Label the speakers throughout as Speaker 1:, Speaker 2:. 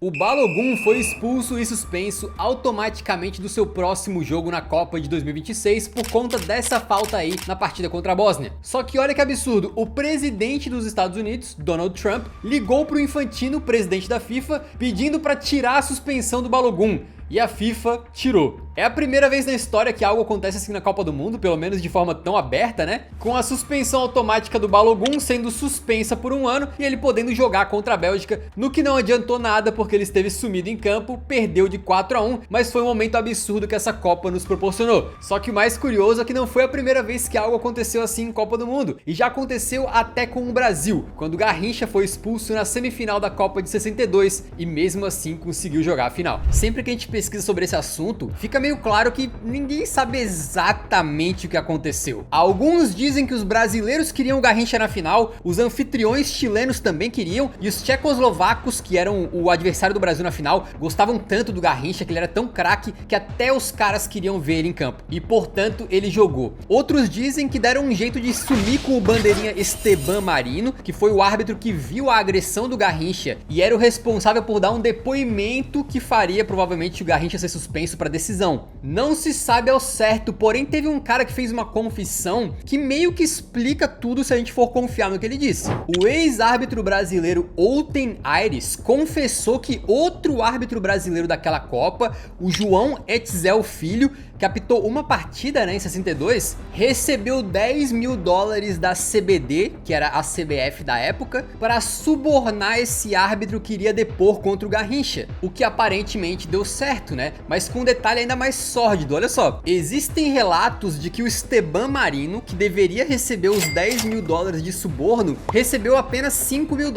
Speaker 1: O Balogun foi expulso e suspenso automaticamente do seu próximo jogo na Copa de 2026 por conta dessa falta aí na partida contra a Bósnia. Só que olha que absurdo, o presidente dos Estados Unidos, Donald Trump, ligou pro Infantino, presidente da FIFA, pedindo para tirar a suspensão do Balogun. E a FIFA tirou. É a primeira vez na história que algo acontece assim na Copa do Mundo, pelo menos de forma tão aberta, né? Com a suspensão automática do Balogun sendo suspensa por um ano e ele podendo jogar contra a Bélgica, no que não adiantou nada porque ele esteve sumido em campo, perdeu de 4-1, mas foi um momento absurdo que essa Copa nos proporcionou. Só que o mais curioso é que não foi a primeira vez que algo aconteceu assim em Copa do Mundo, e já aconteceu até com o Brasil, quando Garrincha foi expulso na semifinal da Copa de 62 e mesmo assim conseguiu jogar a final. Sempre que a gente pesquisa sobre esse assunto, fica meio claro que ninguém sabe exatamente o que aconteceu. Alguns dizem que os brasileiros queriam o Garrincha na final, os anfitriões chilenos também queriam, e os tchecoslovacos, que eram o adversário do Brasil na final, gostavam tanto do Garrincha, que ele era tão craque, que até os caras queriam ver ele em campo. E portanto, ele jogou. Outros dizem que deram um jeito de sumir com o bandeirinha Esteban Marino, que foi o árbitro que viu a agressão do Garrincha e era o responsável por dar um depoimento que faria provavelmente o Garrincha ser suspenso para decisão. Não se sabe ao certo, porém teve um cara que fez uma confissão que meio que explica tudo se a gente for confiar no que ele disse. O ex-árbitro brasileiro Outen Aires confessou que outro árbitro brasileiro daquela Copa, o João Etzel Filho, que apitou uma partida, né, em 62, recebeu $10 mil da CBD, que era a CBF da época, para subornar esse árbitro que iria depor contra o Garrincha, o que aparentemente deu certo, né? Mas com um detalhe ainda mais sórdido, olha só. Existem relatos de que o Esteban Marino, que deveria receber os $10 mil de suborno, recebeu apenas $5 mil,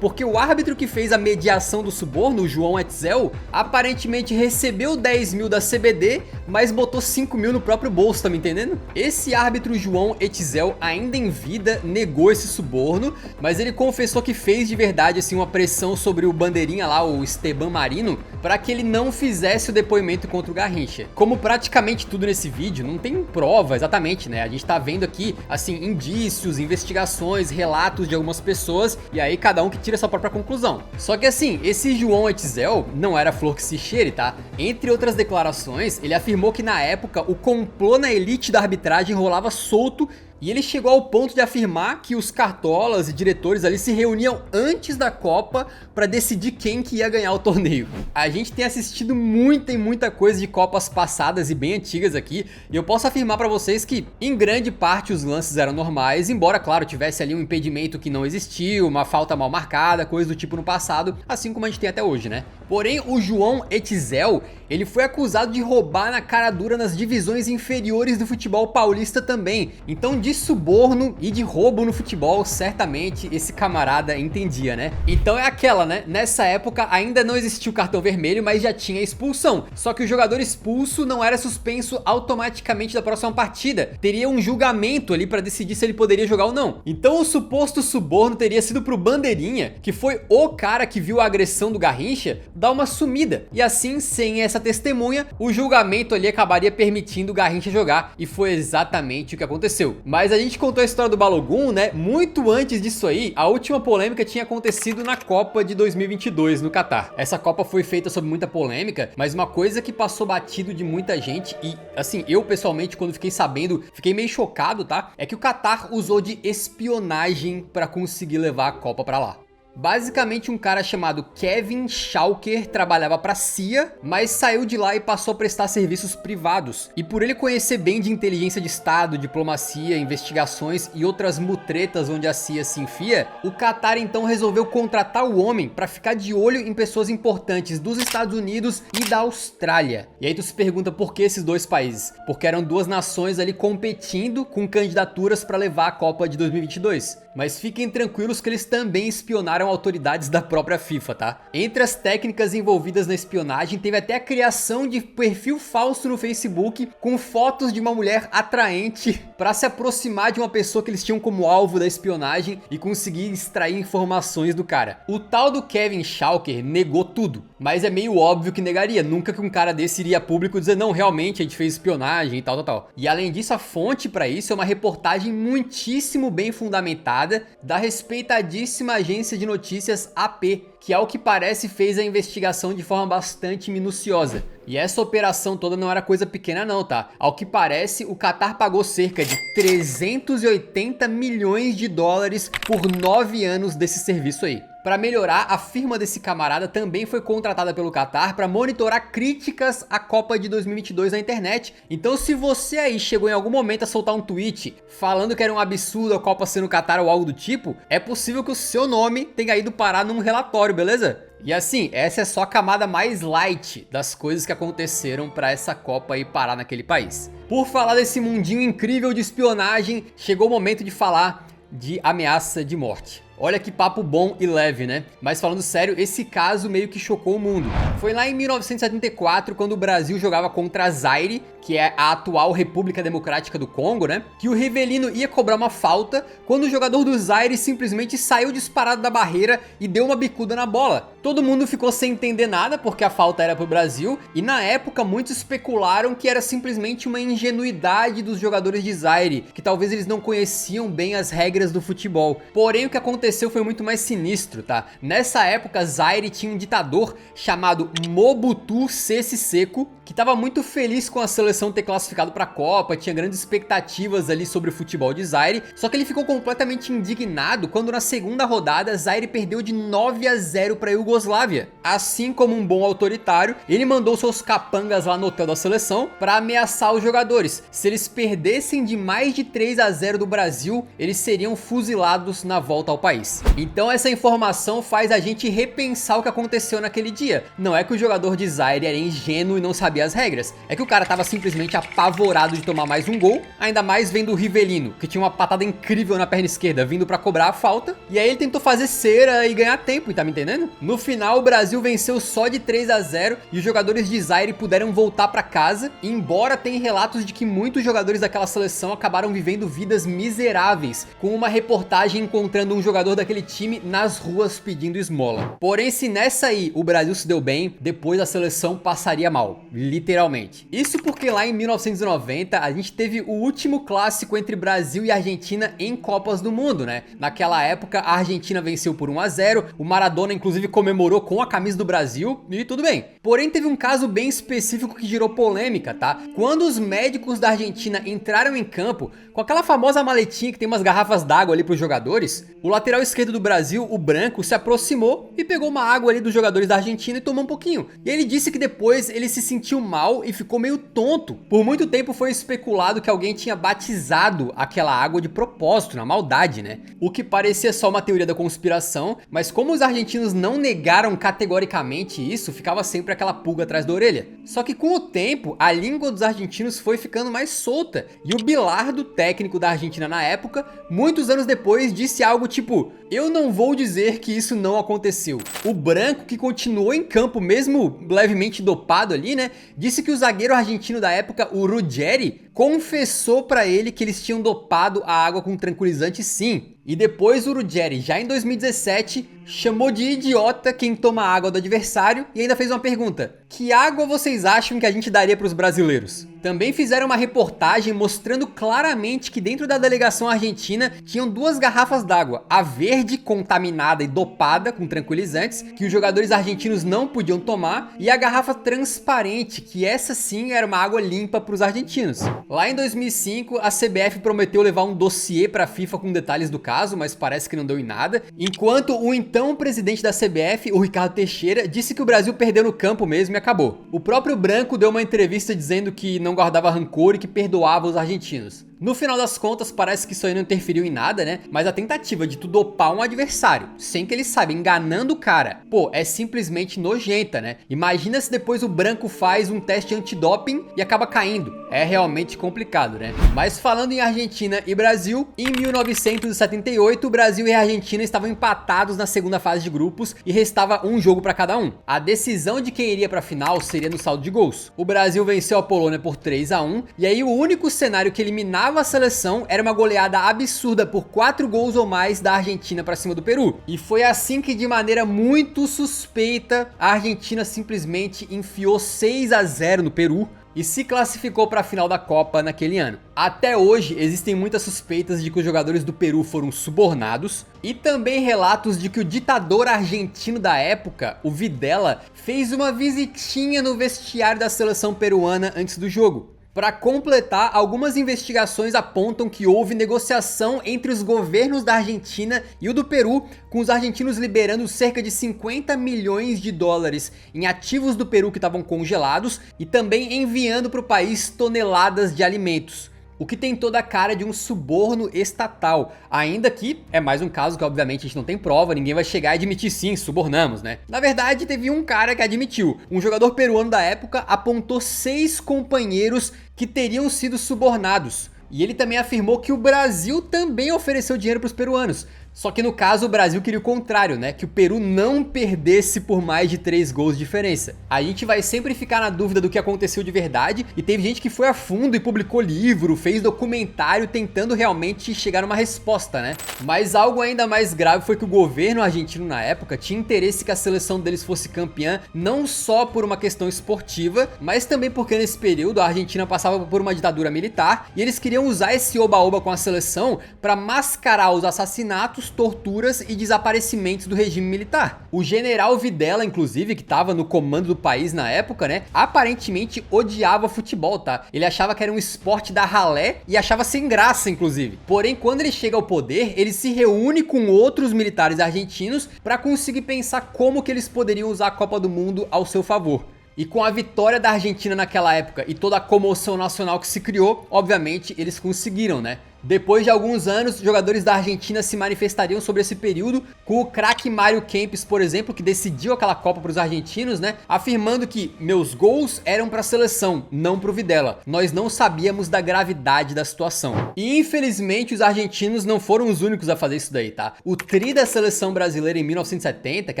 Speaker 1: porque o árbitro que fez a mediação do suborno, o João Etzel, aparentemente recebeu 10 mil da CBD, mas botou 5 mil no próprio bolso, tá me entendendo? Esse árbitro João Etzel, ainda em vida, negou esse suborno, mas ele confessou que fez de verdade assim uma pressão sobre o bandeirinha lá, o Esteban Marino, para que ele não fizesse o depoimento contra o Garrincha. Como praticamente tudo nesse vídeo não tem prova exatamente, né? A gente tá vendo aqui, assim, indícios, investigações, relatos de algumas pessoas, e aí cada um que tira a sua própria conclusão. Só que assim, esse João Etzel não era flor que se cheire, tá? Entre outras declarações, ele afirmou que na época o complô na elite da arbitragem rolava solto. E ele chegou ao ponto de afirmar que os cartolas e diretores ali se reuniam antes da Copa para decidir quem que ia ganhar o torneio. A gente tem assistido muita coisa de Copas passadas e bem antigas aqui, e eu posso afirmar para vocês que em grande parte os lances eram normais, embora claro tivesse ali um impedimento que não existiu, uma falta mal marcada, coisa do tipo no passado, assim como a gente tem até hoje, né? Porém, o João Etzel, ele foi acusado de roubar na cara dura nas divisões inferiores do futebol paulista também. Então, de suborno e de roubo no futebol, certamente esse camarada entendia, né? Então é aquela, né? Nessa época ainda não existia o cartão vermelho, mas já tinha expulsão. Só que o jogador expulso não era suspenso automaticamente da próxima partida. Teria um julgamento ali para decidir se ele poderia jogar ou não. Então o suposto suborno teria sido pro bandeirinha, que foi o cara que viu a agressão do Garrincha, dar uma sumida. E assim, sem essa testemunha, o julgamento ali acabaria permitindo o Garrincha jogar. E foi exatamente o que aconteceu. Mas a gente contou a história do Balogun, né? Muito antes disso aí, a última polêmica tinha acontecido na Copa de 2022 no Catar. Essa Copa foi feita sob muita polêmica, mas uma coisa que passou batido de muita gente e, assim, eu pessoalmente quando fiquei sabendo, fiquei meio chocado, tá? É que o Catar usou de espionagem para conseguir levar a Copa para lá. Basicamente um cara chamado Kevin Schalker trabalhava para a CIA, mas saiu de lá e passou a prestar serviços privados. E por ele conhecer bem de inteligência de estado, diplomacia, investigações e outras mutretas onde a CIA se enfia, o Qatar então resolveu contratar o homem para ficar de olho em pessoas importantes dos Estados Unidos e da Austrália. E aí tu se pergunta por que esses dois países? Porque eram duas nações ali competindo com candidaturas para levar a Copa de 2022. Mas fiquem tranquilos que eles também espionaram autoridades da própria FIFA, tá? Entre as técnicas envolvidas na espionagem, teve até a criação de perfil falso no Facebook com fotos de uma mulher atraente para se aproximar de uma pessoa que eles tinham como alvo da espionagem e conseguir extrair informações do cara. O tal do Kevin Schalker negou tudo, mas é meio óbvio que negaria. Nunca que um cara desse iria a público dizer, não, realmente a gente fez espionagem e tal. E além disso, a fonte para isso é uma reportagem muitíssimo bem fundamentada da respeitadíssima agência de notícias AP, que ao que parece fez a investigação de forma bastante minuciosa. E essa operação toda não era coisa pequena não, tá? Ao que parece, o Qatar pagou cerca de 380 milhões de dólares por 9 anos desse serviço aí. Para melhorar, a firma desse camarada também foi contratada pelo Qatar para monitorar críticas à Copa de 2022 na internet. Então se você aí chegou em algum momento a soltar um tweet falando que era um absurdo a Copa ser no Qatar ou algo do tipo, é possível que o seu nome tenha ido parar num relatório, beleza? E assim, essa é só a camada mais light das coisas que aconteceram para essa Copa aí parar naquele país. Por falar desse mundinho incrível de espionagem, chegou o momento de falar de ameaça de morte. Olha que papo bom e leve, né? Mas falando sério, esse caso meio que chocou o mundo. Foi lá em 1974, quando o Brasil jogava contra Zaire, que é a atual República Democrática do Congo, né? Que o Rivelino ia cobrar uma falta, quando o jogador do Zaire simplesmente saiu disparado da barreira e deu uma bicuda na bola. Todo mundo ficou sem entender nada, porque a falta era pro Brasil, e na época muitos especularam que era simplesmente uma ingenuidade dos jogadores de Zaire, que talvez eles não conheciam bem as regras do futebol. Porém, o que aconteceu foi muito mais sinistro, tá? Nessa época, Zaire tinha um ditador chamado Mobutu Sese Seko, que estava muito feliz com a seleção ter classificado para a Copa, tinha grandes expectativas ali sobre o futebol de Zaire, só que ele ficou completamente indignado quando na segunda rodada Zaire perdeu de 9-0 para a Iugoslávia. Assim como um bom autoritário, ele mandou seus capangas lá no hotel da seleção para ameaçar os jogadores. Se eles perdessem de mais de 3-0 do Brasil, eles seriam fuzilados na volta ao país. Então essa informação faz a gente repensar o que aconteceu naquele dia. Não é que o jogador de Zaire era ingênuo e não sabia as regras, é que o cara tava simplesmente apavorado de tomar mais um gol, ainda mais vendo o Rivelino, que tinha uma patada incrível na perna esquerda, vindo pra cobrar a falta, e aí ele tentou fazer cera e ganhar tempo, tá me entendendo? No final, o Brasil venceu só de 3-0 e os jogadores de Zaire puderam voltar pra casa, embora tenha relatos de que muitos jogadores daquela seleção acabaram vivendo vidas miseráveis, com uma reportagem encontrando um jogador daquele time nas ruas pedindo esmola. Porém, se nessa aí o Brasil se deu bem, depois a seleção passaria mal, literalmente. Isso porque lá em 1990 a gente teve o último clássico entre Brasil e Argentina em Copas do Mundo, né? Naquela época a Argentina venceu por 1-0, o Maradona inclusive comemorou com a camisa do Brasil e tudo bem. Porém teve um caso bem específico que gerou polêmica, tá? Quando os médicos da Argentina entraram em campo com aquela famosa maletinha que tem umas garrafas d'água ali para os jogadores, o lateral esquerdo do Brasil, o Branco, se aproximou e pegou uma água ali dos jogadores da Argentina e tomou um pouquinho. E ele disse que depois ele se sentiu mal e ficou meio tonto. Por muito tempo foi especulado que alguém tinha batizado aquela água de propósito, na maldade, né? O que parecia só uma teoria da conspiração, mas como os argentinos não negaram categoricamente isso, ficava sempre aquela pulga atrás da orelha. Só que com o tempo, a língua dos argentinos foi ficando mais solta, e o Bilardo, técnico da Argentina na época, muitos anos depois disse algo tipo: "Eu não vou dizer que isso não aconteceu." O Branco, que continuou em campo mesmo levemente dopado ali, né, disse que o zagueiro argentino da época, o Ruggeri, confessou pra ele que eles tinham dopado a água com tranquilizante sim. E depois o Ruggeri, já em 2017, chamou de idiota quem toma água do adversário e ainda fez uma pergunta: "Que água vocês acham que a gente daria pros brasileiros?" Também fizeram uma reportagem mostrando claramente que dentro da delegação argentina tinham duas garrafas d'água, a verde contaminada e dopada com tranquilizantes, que os jogadores argentinos não podiam tomar, e a garrafa transparente, que essa sim era uma água limpa para os argentinos. Lá em 2005, a CBF prometeu levar um dossiê para a FIFA com detalhes do caso, mas parece que não deu em nada, enquanto o então presidente da CBF, o Ricardo Teixeira, disse que o Brasil perdeu no campo mesmo e acabou. O próprio Branco deu uma entrevista dizendo que não guardava rancor e que perdoava os argentinos. No final das contas, parece que isso aí não interferiu em nada, né? Mas a tentativa de tu dopar um adversário, sem que ele saiba, enganando o cara, pô, é simplesmente nojenta, né? Imagina se depois o Branco faz um teste antidoping e acaba caindo. É realmente complicado, né? Mas falando em Argentina e Brasil, em 1978, o Brasil e a Argentina estavam empatados na segunda fase de grupos e restava um jogo para cada um. A decisão de quem iria para a final seria no saldo de gols. O Brasil venceu a Polônia por 3-1, e aí o único cenário que eliminava a seleção era uma goleada absurda por 4 gols ou mais da Argentina para cima do Peru. E foi assim que, de maneira muito suspeita, a Argentina simplesmente enfiou 6-0 no Peru, e se classificou para a final da Copa naquele ano. Até hoje existem muitas suspeitas de que os jogadores do Peru foram subornados e também relatos de que o ditador argentino da época, o Videla, fez uma visitinha no vestiário da seleção peruana antes do jogo. Para completar, algumas investigações apontam que houve negociação entre os governos da Argentina e o do Peru, com os argentinos liberando cerca de 50 milhões de dólares em ativos do Peru que estavam congelados e também enviando para o país toneladas de alimentos. O que tem toda a cara de um suborno estatal, ainda que é mais um caso que obviamente a gente não tem prova, ninguém vai chegar e admitir sim, subornamos, né? Na verdade teve um cara que admitiu, um jogador peruano da época apontou 6 companheiros que teriam sido subornados. E ele também afirmou que o Brasil também ofereceu dinheiro para os peruanos. Só que no caso o Brasil queria o contrário, né? Que o Peru não perdesse por mais de 3 gols de diferença. A gente vai sempre ficar na dúvida do que aconteceu de verdade e teve gente que foi a fundo e publicou livro, fez documentário tentando realmente chegar numa resposta, né? Mas algo ainda mais grave foi que o governo argentino na época tinha interesse que a seleção deles fosse campeã não só por uma questão esportiva, mas também porque nesse período a Argentina passava por uma ditadura militar e eles queriam usar esse oba-oba com a seleção para mascarar os assassinatos, torturas e desaparecimentos do regime militar. O general Videla, inclusive, que estava no comando do país na época, né, aparentemente odiava futebol, tá? Ele achava que era um esporte da ralé e achava sem graça, inclusive. Porém, quando ele chega ao poder, ele se reúne com outros militares argentinos para conseguir pensar como que eles poderiam usar a Copa do Mundo ao seu favor. E com a vitória da Argentina naquela época e toda a comoção nacional que se criou, obviamente eles conseguiram, né? Depois de alguns anos, jogadores da Argentina se manifestariam sobre esse período, com o craque Mário Kempes, por exemplo, que decidiu aquela Copa para os argentinos, né? Afirmando que meus gols eram para a seleção, não para o Videla. Nós não sabíamos da gravidade da situação. E infelizmente os argentinos não foram os únicos a fazer isso daí, tá? O tri da seleção brasileira em 1970, que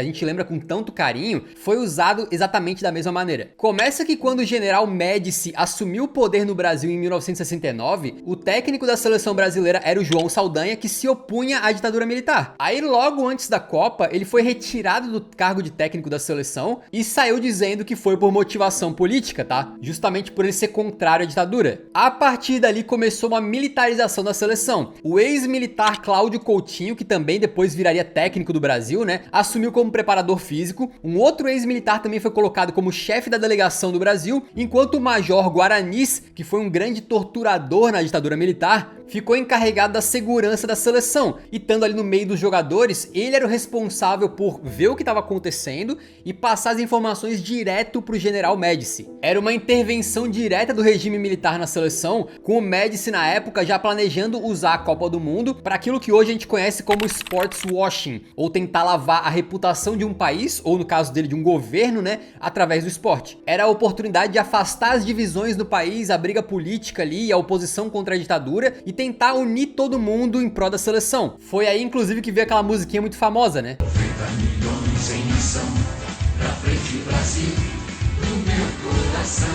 Speaker 1: a gente lembra com tanto carinho, foi usado exatamente da mesma maneira. Começa que quando o general Médici assumiu o poder no Brasil em 1969, o técnico da seleção brasileira era o João Saldanha, que se opunha à ditadura militar. Aí logo antes da Copa, ele foi retirado do cargo de técnico da seleção e saiu dizendo que foi por motivação política, tá? Justamente por ele ser contrário à ditadura. A partir dali começou uma militarização da seleção. O ex-militar Cláudio Coutinho, que também depois viraria técnico do Brasil, né, assumiu como preparador físico. Um outro ex-militar também foi colocado como chefe da delegação do Brasil, enquanto o Major Guaranis, que foi um grande torturador na ditadura militar, ficou encarregado da segurança da seleção, e estando ali no meio dos jogadores, ele era o responsável por ver o que estava acontecendo e passar as informações direto para o general Médici. Era uma intervenção direta do regime militar na seleção, com o Médici na época já planejando usar a Copa do Mundo para aquilo que hoje a gente conhece como sports washing, ou tentar lavar a reputação de um país, ou no caso dele de um governo, né, através do esporte. Era a oportunidade de afastar as divisões no país, a briga política ali, a oposição contra a ditadura, e tentar unir todo mundo em prol da seleção. Foi aí inclusive que veio aquela musiquinha muito famosa, né?
Speaker 2: 90 milhões em missão, pra frente Brasil, no meu coração.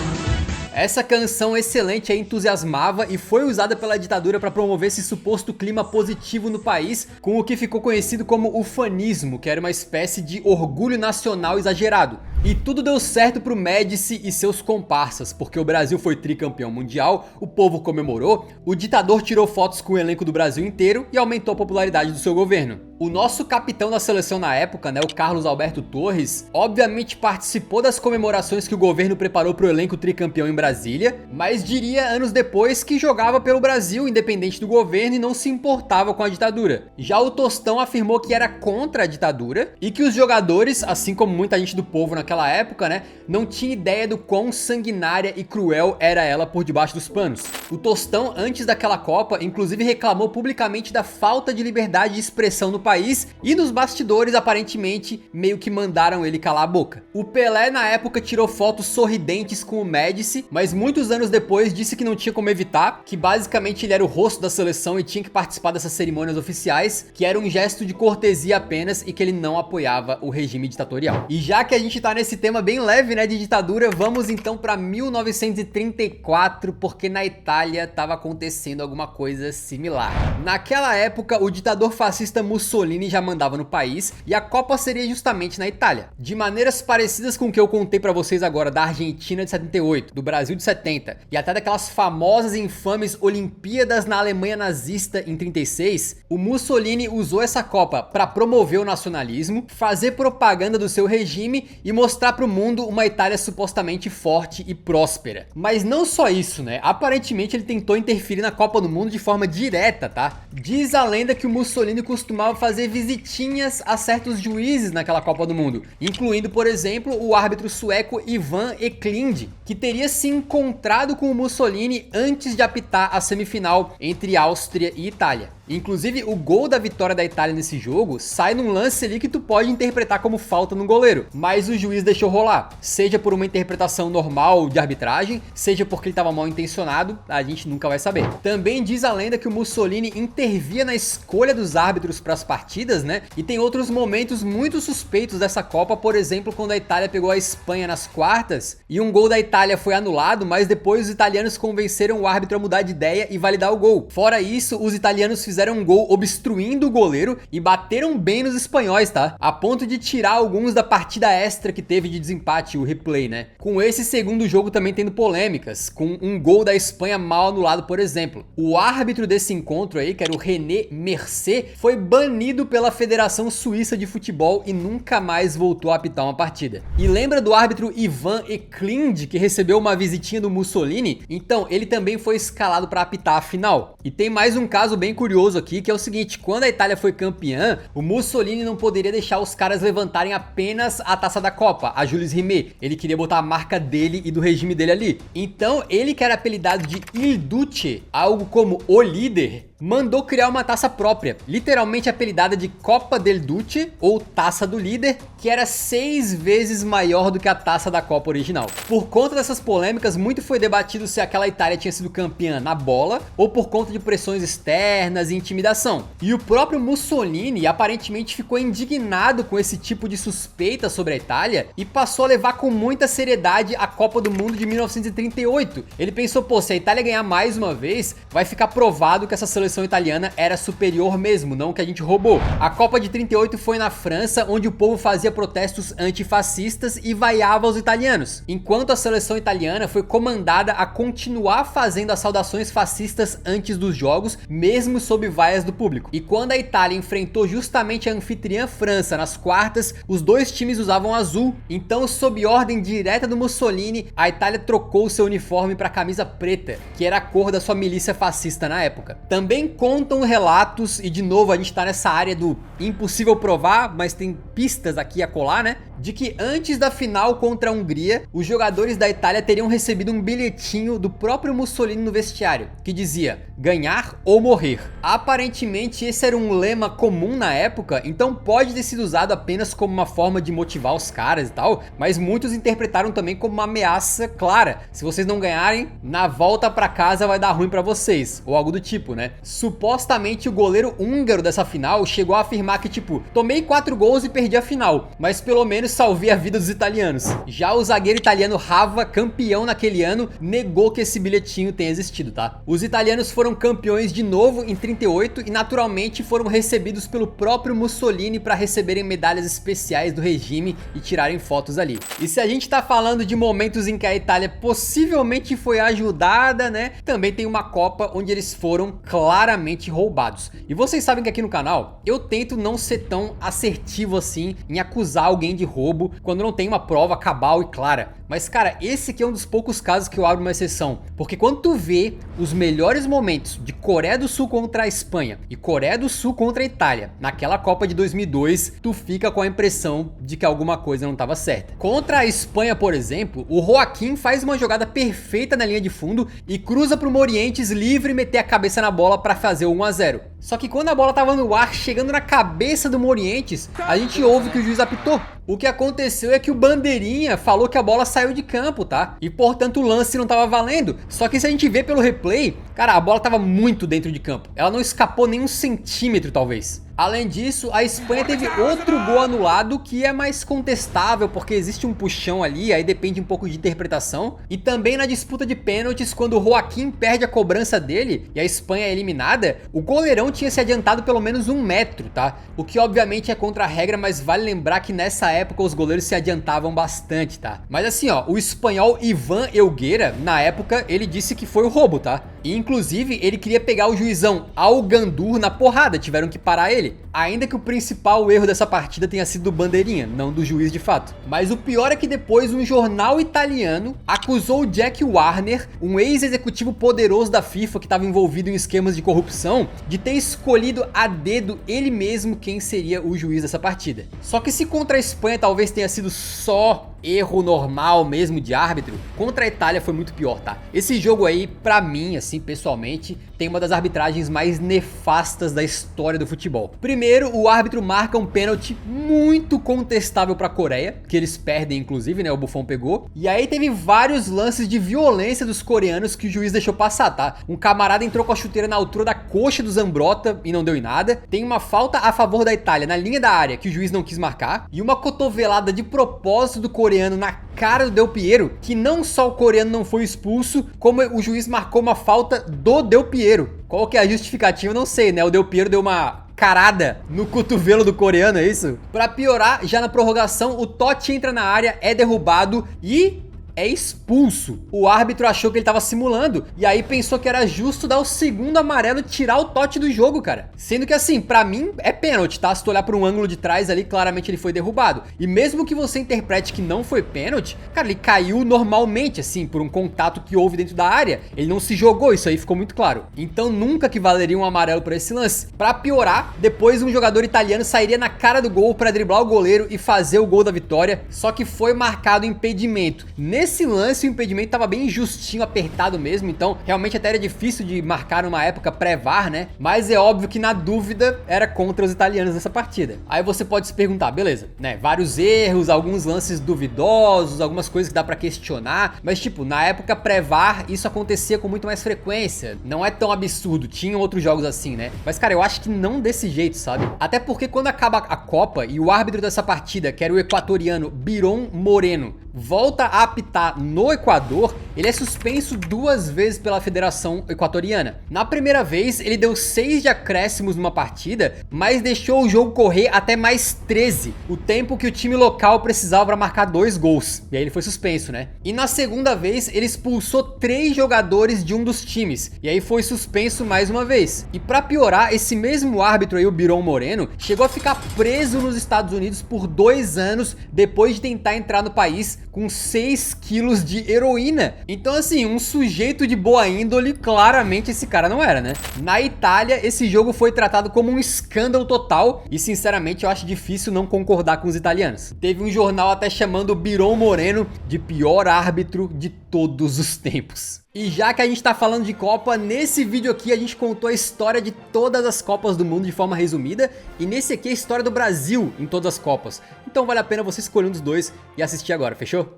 Speaker 1: Essa canção excelente entusiasmava e foi usada pela ditadura para promover esse suposto clima positivo no país, com o que ficou conhecido como ufanismo, que era uma espécie de orgulho nacional exagerado. E tudo deu certo pro Médici e seus comparsas, porque o Brasil foi tricampeão mundial, o povo comemorou, o ditador tirou fotos com o elenco do Brasil inteiro e aumentou a popularidade do seu governo. O nosso capitão da seleção na época, né, o Carlos Alberto Torres, obviamente participou das comemorações que o governo preparou pro elenco tricampeão em Brasília, mas diria anos depois que jogava pelo Brasil, independente do governo, e não se importava com a ditadura. Já o Tostão afirmou que era contra a ditadura e que os jogadores, assim como muita gente do povo naquela época, né, não tinha ideia do quão sanguinária e cruel era ela por debaixo dos panos. O Tostão, antes daquela Copa, inclusive reclamou publicamente da falta de liberdade de expressão no país, e nos bastidores, aparentemente, meio que mandaram ele calar a boca. O Pelé, na época, tirou fotos sorridentes com o Médici, mas muitos anos depois disse que não tinha como evitar, que basicamente ele era o rosto da seleção e tinha que participar dessas cerimônias oficiais, que era um gesto de cortesia apenas e que ele não apoiava o regime ditatorial. E já que a gente tá nesse tema bem leve, né, de ditadura, vamos então pra 1934, porque na Itália tava acontecendo alguma coisa similar. Naquela época, o ditador fascista Mussolini já mandava no país e a Copa seria justamente na Itália. De maneiras parecidas com o que eu contei pra vocês agora da Argentina de 78, do Brasil Brasil de 70 e até daquelas famosas e infames Olimpíadas na Alemanha nazista em 36, o Mussolini usou essa Copa para promover o nacionalismo, fazer propaganda do seu regime e mostrar para o mundo uma Itália supostamente forte e próspera. Mas não só isso, né? Aparentemente ele tentou interferir na Copa do Mundo de forma direta, tá? Diz a lenda que o Mussolini costumava fazer visitinhas a certos juízes naquela Copa do Mundo, incluindo, por exemplo, o árbitro sueco Ivan Eklund, que teria se encontrado com o Mussolini antes de apitar a semifinal entre Áustria e Itália. Inclusive, o gol da vitória da Itália nesse jogo sai num lance ali que tu pode interpretar como falta no goleiro, mas o juiz deixou rolar, seja por uma interpretação normal de arbitragem, seja porque ele estava mal intencionado, a gente nunca vai saber. Também diz a lenda que o Mussolini intervia na escolha dos árbitros para as partidas, né? E tem outros momentos muito suspeitos dessa Copa, por exemplo, quando a Itália pegou a Espanha nas quartas e um gol da Itália foi anulado, mas depois os italianos convenceram o árbitro a mudar de ideia e validar o gol. Fora isso, os italianos fizeram um gol obstruindo o goleiro e bateram bem nos espanhóis, tá? A ponto de tirar alguns da partida extra que teve de desempate, o replay, né? Com esse segundo jogo também tendo polêmicas, com um gol da Espanha mal anulado, por exemplo. O árbitro desse encontro aí, que era o René Mercier, foi banido pela Federação Suíça de Futebol e nunca mais voltou a apitar uma partida. E lembra do árbitro Ivan Eklund, que recebeu uma visitinha do Mussolini? Então, ele também foi escalado para apitar a final. E tem mais um caso bem curioso aqui, que é o seguinte: quando a Itália foi campeã, o Mussolini não poderia deixar os caras levantarem apenas a taça da Copa, a Jules Rimet. Ele queria botar a marca dele e do regime dele ali. Então, ele, que era apelidado de Il Duce, algo como o líder, mandou criar uma taça própria, literalmente apelidada de Copa del Duce, ou Taça do Líder, que era 6 vezes maior do que a taça da Copa original. Por conta dessas polêmicas, muito foi debatido se aquela Itália tinha sido campeã na bola, ou por conta de pressões externas e intimidação. E o próprio Mussolini aparentemente ficou indignado com esse tipo de suspeita sobre a Itália e passou a levar com muita seriedade a Copa do Mundo de 1938. Ele pensou, pô, se a Itália ganhar mais uma vez, vai ficar provado que essa seleção italiana era superior mesmo, não que a gente roubou. A Copa de 38 foi na França, onde o povo fazia protestos antifascistas e vaiava os italianos, enquanto a seleção italiana foi comandada a continuar fazendo as saudações fascistas antes dos jogos, mesmo sob vaias do público. E quando a Itália enfrentou justamente a anfitriã França nas quartas, os dois times usavam azul. Então, sob ordem direta do Mussolini, a Itália trocou seu uniforme para camisa preta, que era a cor da sua milícia fascista na época. Também contam relatos, e de novo a gente tá nessa área do impossível provar, mas tem pistas aqui a colar, né? De que antes da final contra a Hungria, os jogadores da Itália teriam recebido um bilhetinho do próprio Mussolini no vestiário, que dizia: ganhar ou morrer. Aparentemente esse era um lema comum na época, então pode ter sido usado apenas como uma forma de motivar os caras e tal, mas muitos interpretaram também como uma ameaça clara: se vocês não ganharem, na volta pra casa vai dar ruim pra vocês, ou algo do tipo, né? Supostamente o goleiro húngaro dessa final chegou a afirmar que, tipo, tomei 4 gols e perdi a final, mas pelo menos salvei a vida dos italianos. Já o zagueiro italiano Rava, campeão naquele ano, negou que esse bilhetinho tenha existido, tá? Os italianos foram campeões de novo em 38 e naturalmente foram recebidos pelo próprio Mussolini para receberem medalhas especiais do regime e tirarem fotos ali. E se a gente tá falando de momentos em que a Itália possivelmente foi ajudada, né? Também tem uma Copa onde eles foram claramente roubados. E vocês sabem que aqui no canal eu tento não ser tão assertivo assim em acusar alguém de roubo quando não tem uma prova cabal e clara. Mas cara, esse aqui é um dos poucos casos que eu abro uma exceção, porque quando tu vê os melhores momentos de Coreia do Sul contra a Espanha e Coreia do Sul contra a Itália naquela Copa de 2002, tu fica com a impressão de que alguma coisa não estava certa. Contra a Espanha, por exemplo, o Joaquim faz uma jogada perfeita na linha de fundo e cruza pro Morientes livre e meter a cabeça na bola para fazer o 1 a 0. Só que quando a bola tava no ar, chegando na cabeça do Morientes, a gente ouve que o juiz apitou. O que aconteceu é que o bandeirinha falou que a bola saiu de campo, tá? E portanto o lance não tava valendo. Só que se a gente vê pelo replay, cara, a bola tava muito dentro de campo. Ela não escapou nem 1 centímetro, talvez. Além disso, a Espanha teve outro gol anulado que é mais contestável, porque existe um puxão ali, aí depende um pouco de interpretação. E também na disputa de pênaltis, quando o Joaquim perde a cobrança dele e a Espanha é eliminada, o goleirão tinha se adiantado pelo menos 1 metro, tá? O que obviamente é contra a regra, mas vale lembrar que nessa época os goleiros se adiantavam bastante, tá? Mas assim, ó, o espanhol Ivan Elguera, na época, ele disse que foi o roubo, tá? E inclusive ele queria pegar o juizão Algandur na porrada, tiveram que parar ele. Ainda que o principal erro dessa partida tenha sido do bandeirinha, não do juiz de fato. Mas o pior é que depois um jornal italiano acusou o Jack Warner, um ex-executivo poderoso da FIFA que estava envolvido em esquemas de corrupção, de ter escolhido a dedo ele mesmo quem seria o juiz dessa partida. Só que se contra a Espanha talvez tenha sido só erro normal mesmo de árbitro, contra a Itália foi muito pior, tá? Esse jogo aí, pra mim, assim, pessoalmente, tem uma das arbitragens mais nefastas da história do futebol. Primeiro, o árbitro marca um pênalti muito contestável pra Coreia, que eles perdem inclusive, né, o Buffon pegou. E aí teve vários lances de violência dos coreanos que o juiz deixou passar, tá? Um camarada entrou com a chuteira na altura da coxa do Zambrotta e não deu em nada. Tem uma falta a favor da Itália na linha da área que o juiz não quis marcar. E uma cotovelada de propósito do coreano na cara do Del Piero, que não só o coreano não foi expulso, como o juiz marcou uma falta do Del Piero. Qual que é a justificativa? Eu não sei, né? O Del Piero deu uma carada no cotovelo do coreano, é isso? Pra piorar, já na prorrogação, o Totti entra na área, é derrubado e é expulso. O árbitro achou que ele tava simulando e aí pensou que era justo dar o segundo amarelo e tirar o Totti do jogo, cara. Sendo que assim, pra mim é pênalti, tá? Se tu olhar por um ângulo de trás ali, claramente ele foi derrubado. E mesmo que você interprete que não foi pênalti, cara, ele caiu normalmente, assim, por um contato que houve dentro da área. Ele não se jogou, isso aí ficou muito claro. Então nunca que valeria um amarelo por esse lance. Pra piorar, depois um jogador italiano sairia na cara do gol pra driblar o goleiro e fazer o gol da vitória, só que foi marcado impedimento. Nesse lance o impedimento tava bem justinho, apertado mesmo, então realmente até era difícil de marcar numa época pré-VAR, né? Mas é óbvio que na dúvida era contra os italianos nessa partida. Aí você pode se perguntar, beleza, né? Vários erros, alguns lances duvidosos, algumas coisas que dá pra questionar, mas tipo, na época pré-VAR isso acontecia com muito mais frequência, não é tão absurdo, tinham outros jogos assim, né? Mas cara, eu acho que não desse jeito, sabe? Até porque quando acaba a Copa e o árbitro dessa partida, que era o equatoriano Biron Moreno, volta a apitar no Equador, ele é suspenso 2 vezes pela Federação Equatoriana. Na primeira vez, ele deu 6 de acréscimos numa partida, mas deixou o jogo correr até mais 13, o tempo que o time local precisava para marcar 2 gols. E aí ele foi suspenso, né? E na segunda vez, ele expulsou 3 jogadores de um dos times, e aí foi suspenso mais uma vez. E para piorar, esse mesmo árbitro aí, o Biron Moreno, chegou a ficar preso nos Estados Unidos por 2 anos depois de tentar entrar no país com 6 quilos de heroína. Então assim, um sujeito de boa índole, claramente esse cara não era, né? Na Itália, esse jogo foi tratado como um escândalo total e sinceramente eu acho difícil não concordar com os italianos. Teve um jornal até chamando o Biron Moreno de pior árbitro de todos os tempos. E já que a gente tá falando de Copa, nesse vídeo aqui a gente contou a história de todas as Copas do Mundo de forma resumida, e nesse aqui a história do Brasil em todas as Copas. Então vale a pena você escolher um dos dois e assistir agora, fechou?